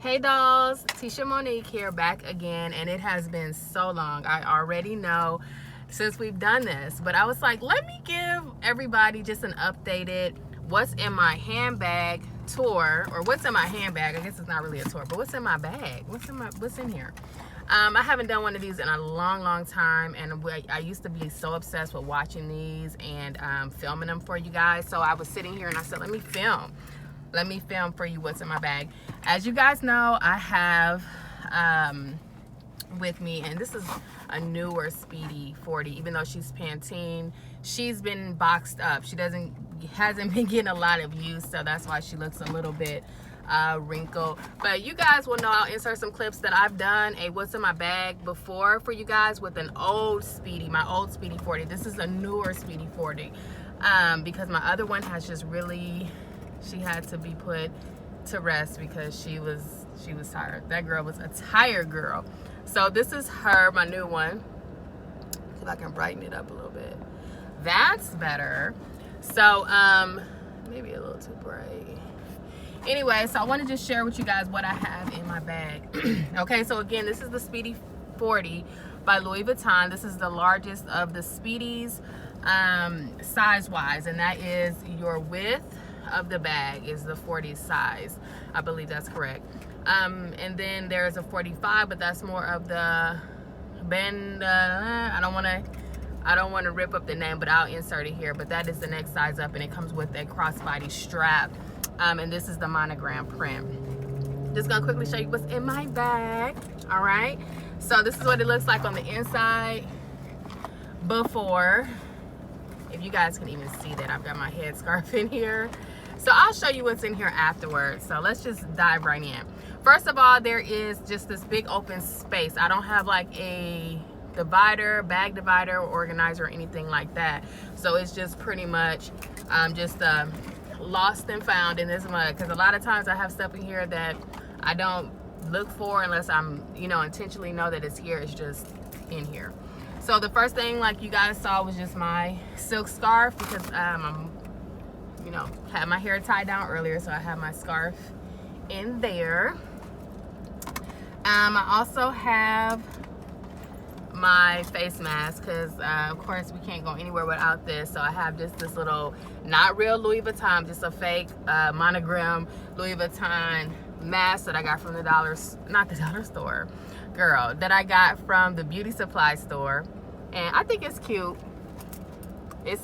Hey dolls, Teshiamonique here, back again, and it has been so long. I already know since we've done this, but I was like, let me give everybody just an updated what's in my handbag tour, or what's in my handbag. I guess it's not really a tour, but what's in my bag? What's in here? I haven't done one of these in a long time, and I used to be so obsessed with watching these and filming them for you guys. So I was sitting here and I said, let me film for you what's in my bag. As you guys know, I have with me, and this is a newer Speedy 40, even though she's Pantene, she's been boxed up. She hasn't been getting a lot of use, so that's why she looks a little bit wrinkled. But you guys will know, I'll insert some clips that I've done a what's in my bag before for you guys with an old Speedy, my old Speedy 40. This is a newer Speedy 40 because my other one has just really, she had to be put to rest because she was tired. That girl was a tired girl. So this is her, my new one. See if I can brighten it up a little bit. That's better. So maybe a little too bright. Anyway, so I want to just share with you guys what I have in my bag. Okay, so again, this is the Speedy 40 by Louis Vuitton. This is the largest of the Speedies size wise, and that is your width of the bag is the 40 size. I believe that's correct. And then there's a 45, but that's more of the bend. I don't want to rip up the name, but I'll insert it here. But that is the next size up, and it comes with a crossbody strap. And this is the monogram print. Just gonna quickly show you what's in my bag. All right. So this is what it looks like on the inside before. If you guys can even see that, I've got my headscarf in here. So I'll show you what's in here afterwards. So let's just dive right in. First of all, there is just this big open space. I don't have like a divider, bag divider, or organizer, or anything like that. So it's just pretty much just lost and found in this mug, because a lot of times I have stuff in here that I don't look for unless I'm, intentionally know that it's here. It's just in here. So the first thing, like you guys saw, was just my silk scarf, because I'm, had my hair tied down earlier, so I have my scarf in there. I also have my face mask, because of course we can't go anywhere without this. So I have just this little, not real Louis Vuitton, just a fake monogram Louis Vuitton mask that I got from the not the dollar store, girl, that I got from the beauty supply store. And I think it's cute. It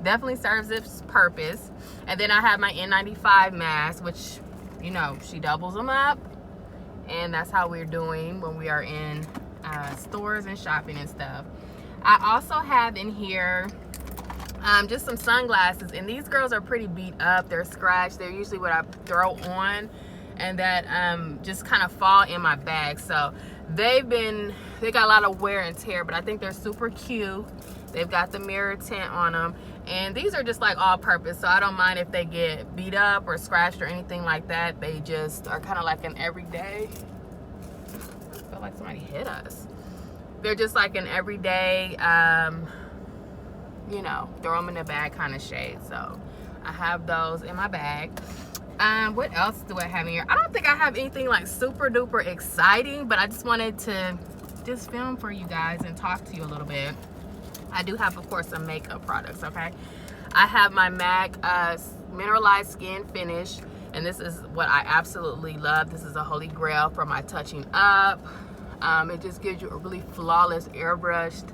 definitely serves its purpose. And then I have my N95 mask, which, she doubles them up, and that's how we're doing when we are in stores and shopping and stuff. I also have in here just some sunglasses, and these girls are pretty beat up. They're scratched. They're usually what I throw on, and that just kind of fall in my bag. So they got a lot of wear and tear, but I think they're super cute. They've got the mirror tint on them, and these are just like all purpose, so I don't mind if they get beat up or scratched or anything like that. They just are kind of like an everyday. I feel like somebody hit us. They're just like an everyday, throw them in the bag kind of shade. So I have those in my bag. What else do I have in here? I don't think I have anything like super duper exciting, but I just wanted to just film for you guys and talk to you a little bit. I do have, of course, some makeup products, okay? I have my MAC Mineralized Skin Finish, and this is what I absolutely love. This is a holy grail for my touching up. It just gives you a really flawless airbrushed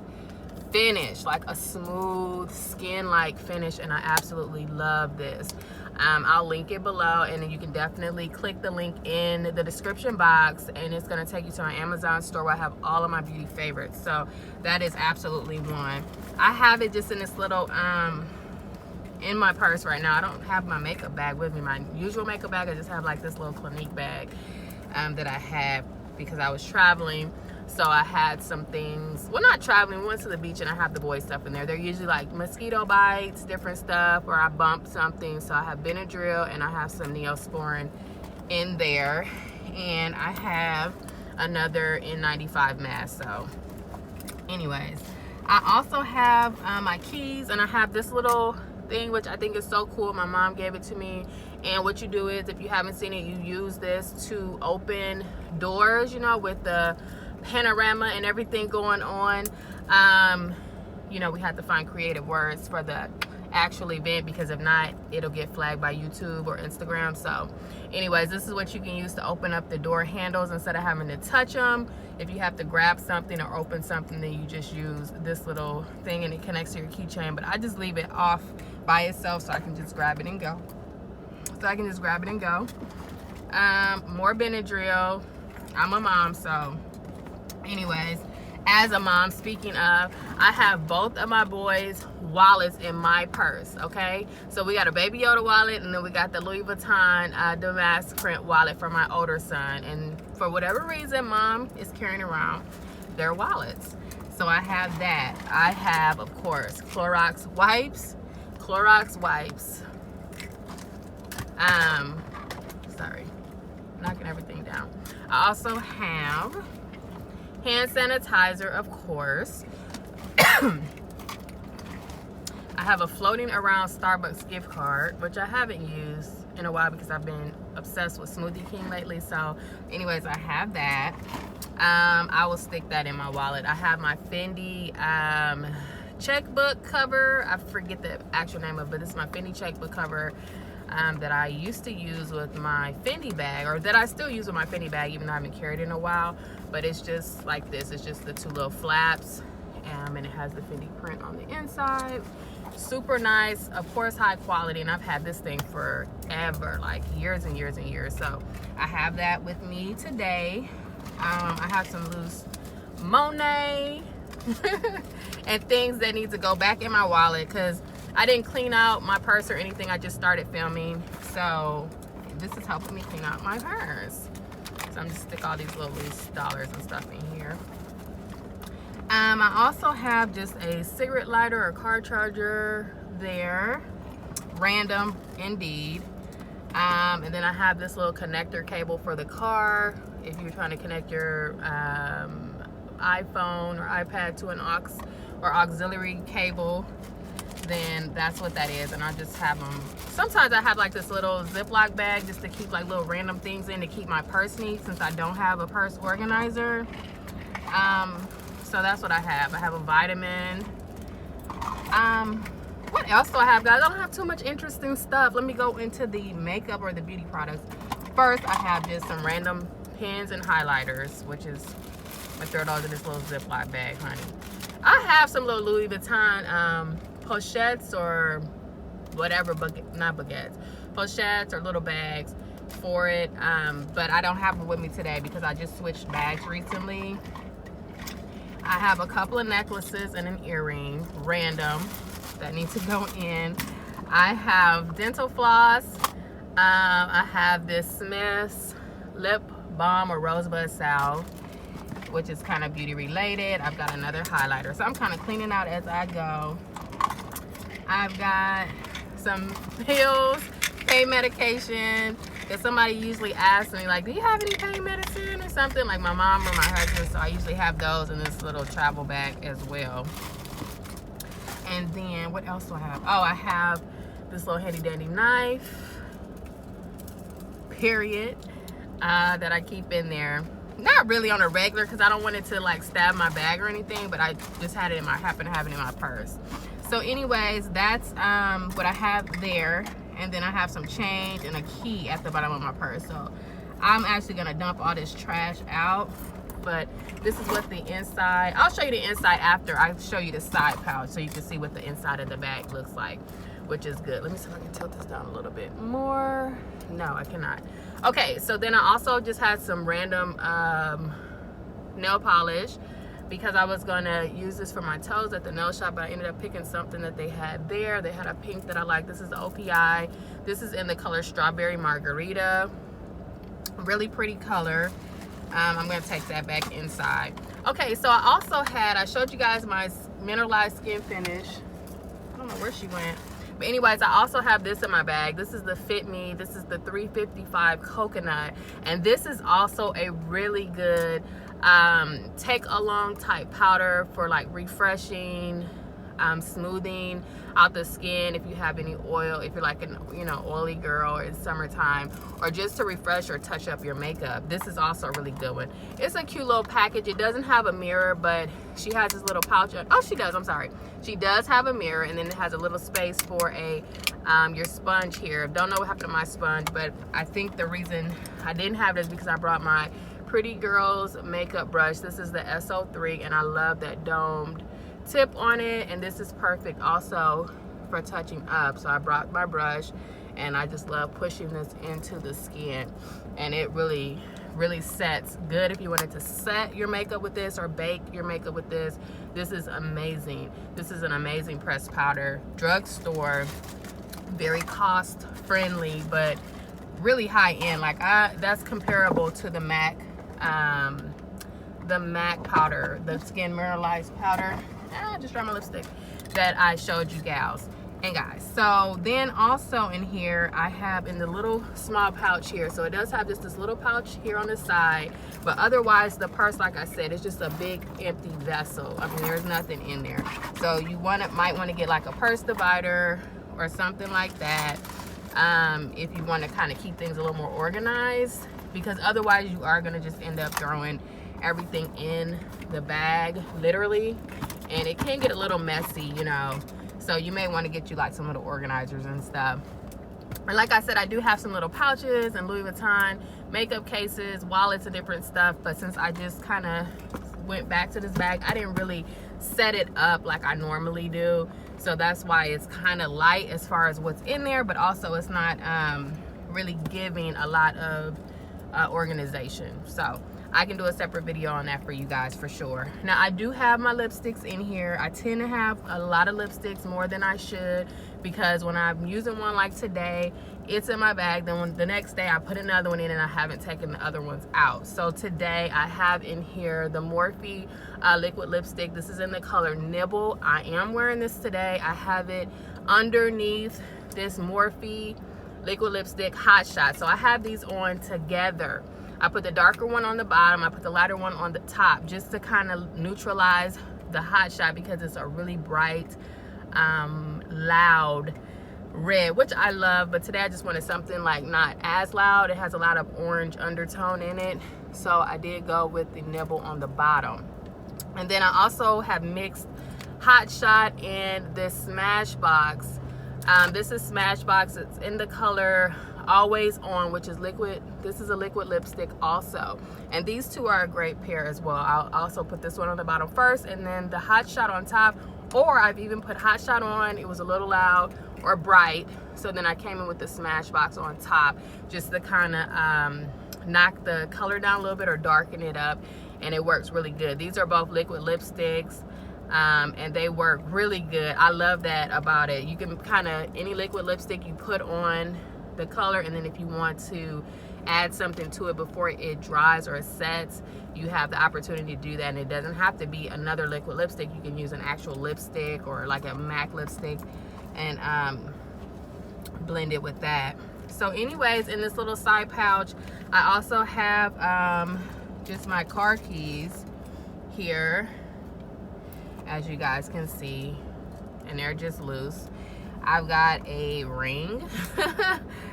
finish, like a smooth skin-like finish, and I absolutely love this. I'll link it below, and then you can definitely click the link in the description box, and it's going to take you to my Amazon store where I have all of my beauty favorites. So that is absolutely one. I have it just in this little in my purse right now. I don't have my makeup bag with me, my usual makeup bag. I just have like this little Clinique bag that I had because I was traveling. So I had some things, well, not traveling, we went to the beach, and I have the boys stuff in there. They're usually like mosquito bites, different stuff, or I bumped something. So I have Benadryl, and I have some Neosporin in there, and I have another N95 mask. So anyways, I also have my keys, and I have this thing, which I think is so cool. My mom gave it to me. And what you do is, if you haven't seen it, you use this to open doors, you know, with the panorama and everything going on. You know, we had to find creative words for the actual event, because if not, it'll get flagged by YouTube or Instagram. So anyways, this is what you can use to open up the door handles instead of having to touch them. If you have to grab something or open something, then you just use this little thing and it connects to your keychain. But I just leave it off by itself so I can just grab it and go. More Benadryl. I'm a mom, so anyways, as a mom, speaking of, I have both of my boys' wallets in my purse, okay? So we got a Baby Yoda wallet, and then we got the Louis Vuitton damask print wallet for my older son. And for whatever reason, mom is carrying around their wallets. So I have that. I have, of course, Clorox wipes. Sorry, knocking everything down. I also have hand sanitizer, of course. I have a floating around Starbucks gift card, which I haven't used in a while because I've been obsessed with Smoothie King lately. So anyways, I have that. I will stick that in my wallet. I have my Fendi checkbook cover. I forget the actual name of it, but this is my Fendi checkbook cover that I used to use with my Fendi bag, or that I still use with my Fendi bag, even though I haven't carried it in a while. But it's just like this. It's just the two little flaps, and it has the Fendi print on the inside. Super nice, of course, high quality, and I've had this thing forever, like years and years and years. So I have that with me today. I have some loose Monet and things that need to go back in my wallet because I didn't clean out my purse or anything. I just started filming, so this is helping me clean out my purse. So I'm just stick all these little loose dollars and stuff in here. I also have just a cigarette lighter or car charger there. Random indeed. And then I have this little connector cable for the car. If you're trying to connect your iPhone or iPad to an aux or auxiliary cable, then that's what that is. And I just have them. Sometimes I have like this little Ziploc bag just to keep like little random things in to keep my purse neat, since I don't have a purse organizer. So that's what I have. I have a vitamin. What else do I have, guys? I don't have too much interesting stuff. Let me go into the makeup or the beauty products. First, I have just some random pens and highlighters, which is, I throw those in this little Ziploc bag, honey. I have some little Louis Vuitton pochettes or whatever, not baguettes, pochettes or little bags for it. But I don't have them with me today because I just switched bags recently. I have a couple of necklaces and an earring, random, that need to go in. I have dental floss. I have this Smith's lip balm or rosebud salve, which is kind of beauty related. I've got another highlighter, so I'm kind of cleaning out as I go. I've got some pills, pain medication, because somebody usually asks me like, do you have any pain medicine or something, like my mom or my husband? So I usually have those in this little travel bag as well. And then what else do I have? Oh, I have this little handy dandy knife, period, that I keep in there. Not really on a regular because I don't want it to like stab my bag or anything, but I just had it in my, happen to have it in my purse. So anyways, that's what I have there. And then I have some change and a key at the bottom of my purse. So I'm actually gonna dump all this trash out, but this is what the inside, I'll show you the inside after I show you the side pouch so you can see what the inside of the bag looks like, which is good. Let me see if I can tilt this down a little bit more. No, I cannot. Okay, so then I also just had some random nail polish because I was gonna use this for my toes at the nail shop, but I ended up picking something that they had there. They had a pink that I like. This is the OPI. This is in the color Strawberry Margarita. Really pretty color. I'm gonna take that back inside. Okay, so I also had, I showed you guys my mineralized skin finish. I don't know where she went. But anyways, I also have this in my bag. This is the Fit Me. This is the 355 coconut. And this is also a really good take along type powder for like refreshing smoothing out the skin if you have any oil, if you're like an oily girl or in summertime, or just to refresh or touch up your makeup. This is also a really good one. It's a cute little package. It doesn't have a mirror, but she has this little pouch. Oh, she does, I'm sorry. She does have a mirror, and then it has a little space for a your sponge here. Don't know what happened to my sponge, but I think the reason I didn't have it is because I brought my Pretty Girls makeup brush. This is the SO3, and I love that domed tip on it, and this is perfect also for touching up. So I brought my brush, and I just love pushing this into the skin, and it really sets good if you wanted to set your makeup with this or bake your makeup with this. This is amazing. This is an amazing pressed powder, drugstore, very cost friendly, but really high end. Like that's comparable to the MAC powder, the skin mineralized powder. I just dropped my lipstick that I showed you gals and guys. So then also in here I have in the little small pouch here, so it does have just this little pouch here on the side, but otherwise the purse, like I said, is just a big empty vessel. I mean, there's nothing in there. So you might want to get like a purse divider or something like that, if you want to kind of keep things a little more organized, because otherwise you are going to just end up throwing everything in the bag, literally, and it can get a little messy, so you may want to get you like some little organizers and stuff. And like I said, I do have some little pouches and Louis Vuitton makeup cases, wallets, and different stuff, but since I just kind of went back to this bag, I didn't really set it up like I normally do, so that's why it's kind of light as far as what's in there, but also it's not really giving a lot of organization. So I can do a separate video on that for you guys for sure. Now I do have my lipsticks in here. I tend to have a lot of lipsticks, more than I should, because when I'm using one like today, it's in my bag. Then the next day I put another one in and I haven't taken the other ones out. So today I have in here the Morphe liquid lipstick. This is in the color Nibble. I am wearing this today. I have it underneath this Morphe liquid lipstick Hot Shot. So I have these on together. I put the darker one on the bottom, I put the lighter one on the top, just to kind of neutralize the Hot Shot, because it's a really bright, loud red, which I love, but today I just wanted something like not as loud. It has a lot of orange undertone in it, so I did go with the Nibble on the bottom. And then I also have mixed Hot Shot and this Smashbox. This is Smashbox. It's in the color Always On, which is liquid. This is a liquid lipstick also, and these two are a great pair as well. I'll also put this one on the bottom first and then the Hot Shot on top, or I've even put Hot Shot on, it was a little loud or bright, so then I came in with the Smashbox on top just to kind of knock the color down a little bit or darken it up, and it works really good. These are both liquid lipsticks, and they work really good. I love that about it. You can kind of, any liquid lipstick you put on the color, and then if you want to add something to it before it dries or sets, you have the opportunity to do that, and it doesn't have to be another liquid lipstick. You can use an actual lipstick or like a MAC lipstick and blend it with that. So anyways, in this little side pouch I also have just my car keys here, as you guys can see, and they're just loose. I've got a ring,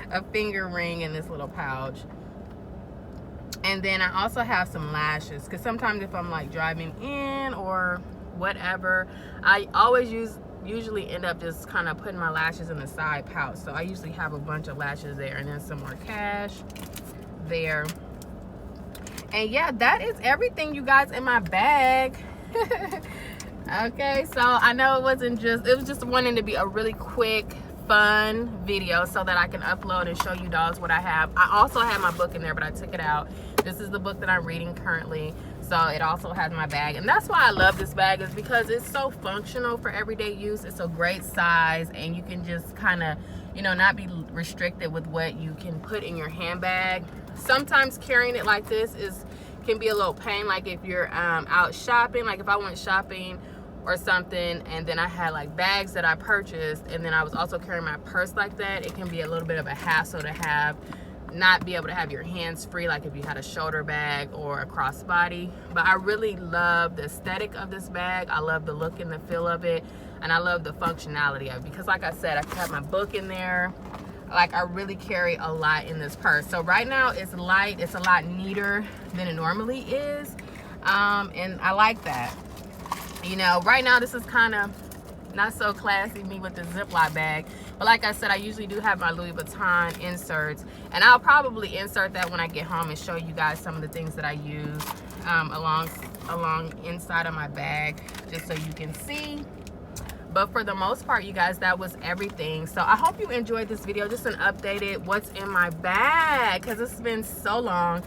a finger ring in this little pouch. And then I also have some lashes, because sometimes if I'm like driving in or whatever, I always usually end up just kind of putting my lashes in the side pouch. So I usually have a bunch of lashes there, and then some more cash there. And yeah, that is everything, you guys, in my bag. Okay, so I know it was just wanting to be a really quick, fun video so that I can upload and show you dolls what I have. I also have my book in there, but I took it out. This is the book that I'm reading currently, so it also has my bag, and that's why I love this bag, is because it's so functional for everyday use. It's a great size, and you can just kind of, not be restricted with what you can put in your handbag. Sometimes carrying it like this can be a little pain, like if you're out shopping, like if I went shopping or something, and then I had like bags that I purchased, and then I was also carrying my purse like that, it can be a little bit of a hassle to have not be able to have your hands free, like if you had a shoulder bag or a crossbody. But I really love the aesthetic of this bag. I love the look and the feel of it, and I love the functionality of it, because like I said, I can have my book in there. Like, I really carry a lot in this purse. So right now it's light, it's a lot neater than it normally is, and I like that. You know, right now this is kind of not so classy, me with the Ziploc bag, but like I said, I usually do have my Louis Vuitton inserts, and I'll probably insert that when I get home and show you guys some of the things that I use along inside of my bag, just so you can see. But for the most part, you guys, that was everything. So I hope you enjoyed this video, just an updated what's in my bag, because it's been so long.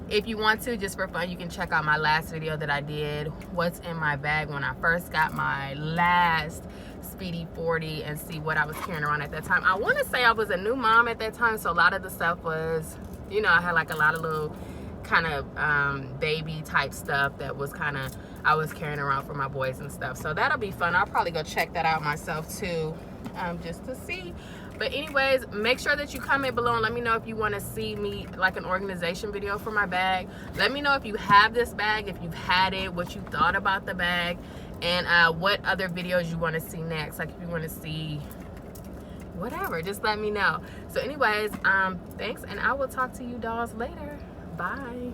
If you want to, just for fun, you can check out my last video that I did, what's in my bag, when I first got my last Speedy 40, and see what I was carrying around at that time. I want to say I was a new mom at that time, so a lot of the stuff was, you know, I had like a lot of little kind of baby type stuff that was kind of, I was carrying around for my boys and stuff. So that'll be fun. I'll probably go check that out myself too, just to see. But anyways, make sure that you comment below and let me know if you want to see me like an organization video for my bag. Let me know if you have this bag, if you've had it, what you thought about the bag, and what other videos you want to see next. Like if you want to see whatever, just let me know. So anyways, thanks, and I will talk to you dolls later. Bye.